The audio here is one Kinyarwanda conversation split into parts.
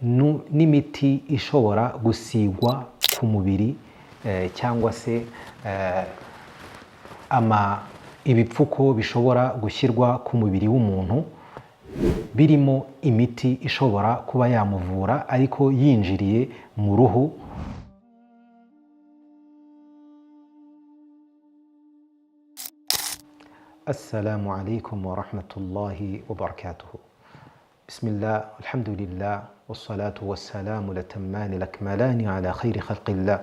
n'imiti ishobora gusigwa ku mubiri cyangwa se ibipfuko bishobora gushyirwa ku mubiri w'umuntu birimo imiti ishobora kuba yamuvura ariko yinjiriye mu ruhu. Assalamu alaikum wa rahmatullahi wa barakatuhu. Bismillah, alhamdulillah, wassalatu wassalamu latammani lakmalani ala khayri khalqillah,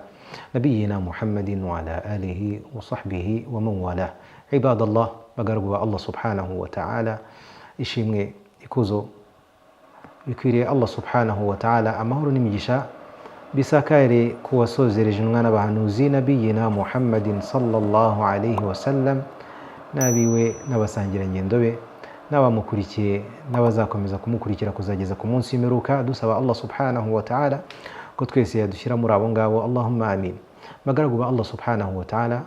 nabiyyina Muhammadin wa ala alihi wa sahbihi wa man walah. Ibadallah, bagaragu Allah subhanahu wa ta'ala, ishimwe ikuzo bikwiriye Allah subhanahu wa ta'ala, amahoro n'imigisha bisakare kuwasozereje umwana bahanuzi nabiyyina Muhammadin sallallahu alayhi wa sallam, nabiwe n'abasangira ngendo be n'abamukurikiye n'abazakomeza kumukurikira kuzageza ku munsi w'imperuka. Dusaba Allah subhanahu wa ta'ala ko twese yadushyira muri abo ngabo, Allahumma amin. Bagaragu ba Allah subhanahu wa ta'ala,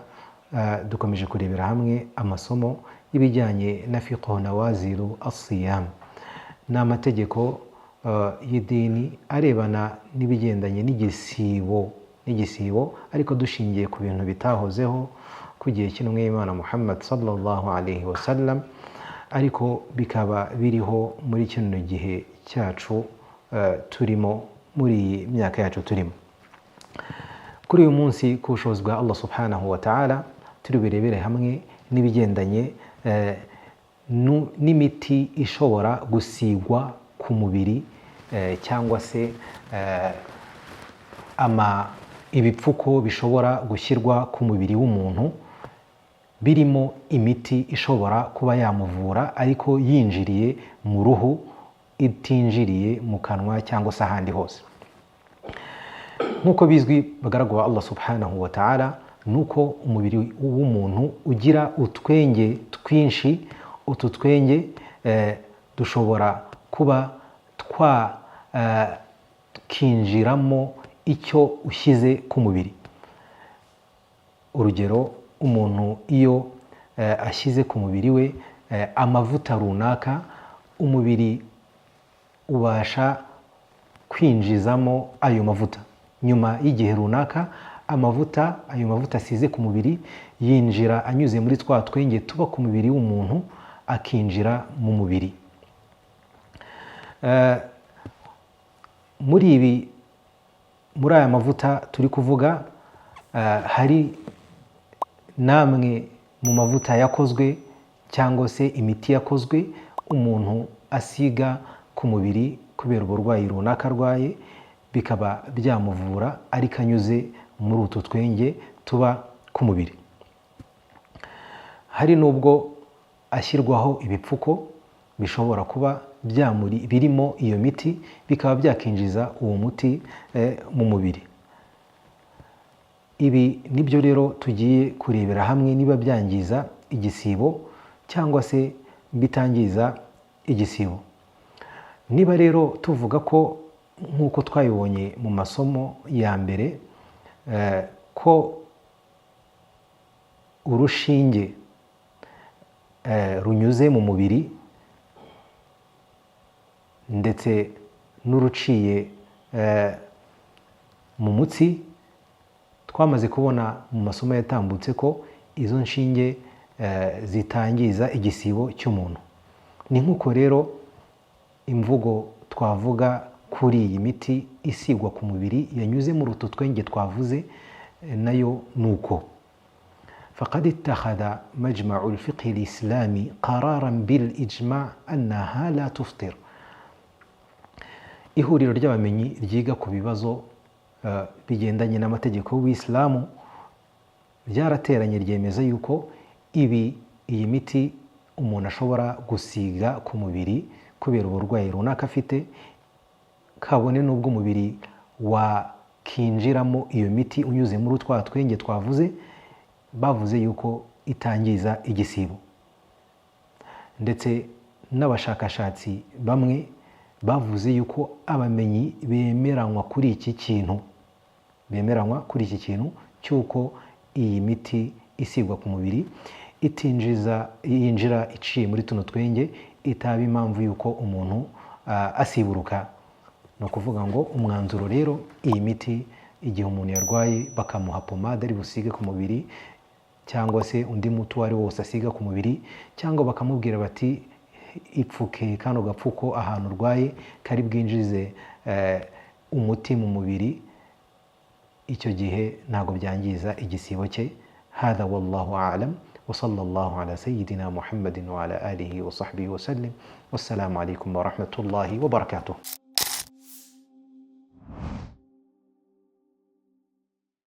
dukomeje kurebera hamwe amasomo y'ibijyanye na fiqh nawaziru as-siyam, n'amategeko y'idini arebana n'ibigendanye n'igisibo ariko dushingiye ku bintu bitahozeho ku gihe cy'intumwa y'Imana Muhammad sallallahu alayhi wa sallam, ariko bikaba biriho muri kino gihe cyacu turimo, muri iyi myaka yacu turimo. Kuri uyu munsi ku bushobozi bwa Allah subhanahu wa ta'ala, turi birebere hamwe n'ibigendanye n'imiti ishobora gusigwa ku mubiri cyangwa se ibipfuko bishobora gushyirwa ku mubiri w'umuntu birimo imiti ishobora kuba yamuvura ariko yinjiriye mu ruhu, itinjiriye mu kanwa cyangwa se ahandi hose. Nk'uko bizwi bagaragu ba Allah subhanahu wa ta'ala, nuko umubiri w'umuntu ugira utwenge twinshi. Utu twenge dushobora kuba twakinjiramo icyo ushyize ku mubiri. Urugero, umuntu iyo ashyize ku mubiri we amavuta runaka, umubiri ubasha kwinjizamo ayo mavuta. Nyuma y'igihe runaka, ayo mavuta asize ku mubiri yinjira anyuze muri twa twenge tuba ku mubiri w'umuntu, akinjira mu mubiri. Muri aya mavuta turi kuvuga, hari namwe mu mavuta yakozwe cyangwa se imiti yakozwe umuntu asiga ku mubiri kubera uburwayi runaka arwaye, bikaba byamuvura ariko anyuze muri utu twenge tuba ku mubiri. Hari n'ubwo ashyirwaho ibipfuko bishobora kuba birimo iyo miti, bikaba byakinjiza uwo muti mu mubiri. Ibi nibyo rero tugiye kurebera hamwe, niba byangiza igisibo cyangwa se bitangiza igisibo. Niba rero tuvuga ko, nk'uko twabibonye mu masomo ya mbere, ko urushinge runyuze mu mubiri ndetse n'uruciye mu mutsi, twamaze kubona mu masomo yatambutse ko izo nshinge zitangiza igisibo cy'umuntu. Ni nk'uko rero imvugo twavuga kuri iyi miti isigwa ku mubiri yanyuze muri utu twenge twavuze, nayo nuko faqad ittakhadha majma'u al-fiqh al-islami qararan bil ijma' annaha la tuftir. Ihuriro ry'abamenyi ryiga ku bibazo bigendanye n'amategeko y'Islamu ryarateranye ryemeza yuko iyi miti umuntu ashobora gusiga ku mubiri kubera uburwayi runaka afite, kabone n'ubwo umubiri wakinjiramo iyo miti unyuze muri twa twenge twavuze, bavuze yuko itangiza igisibo. Ndetse n'abashakashatsi bamwe bavuze yuko abamenyi bemeranywa kuri iki kintu cy'uko iyi miti isigwa ku mubiri yinjira iciye muri tuno twenge, itaba impamvu yuko umuntu asiburuka ni ukuvuga ngo umwanzuro rero, iyi miti igihe umuntu yarwaye bakamuha pomade ari busige ku mubiri cyangwa se undi muti uwo ari wose asiga ku mubiri, cyangwa bakamubwira bati ipfuke kano gapfuko ahantu urwaye kari bwinjize umuti mu mubiri, icyo gihe ntabwo byangiza igisibo cye. Hadha wallahu a'lam wa sallallahu ala sayyidina Muhammadin wa ala alihi wa sahbihi wa sallim. Wassalamu alaikum wa rahmatullahi wa barakatuh.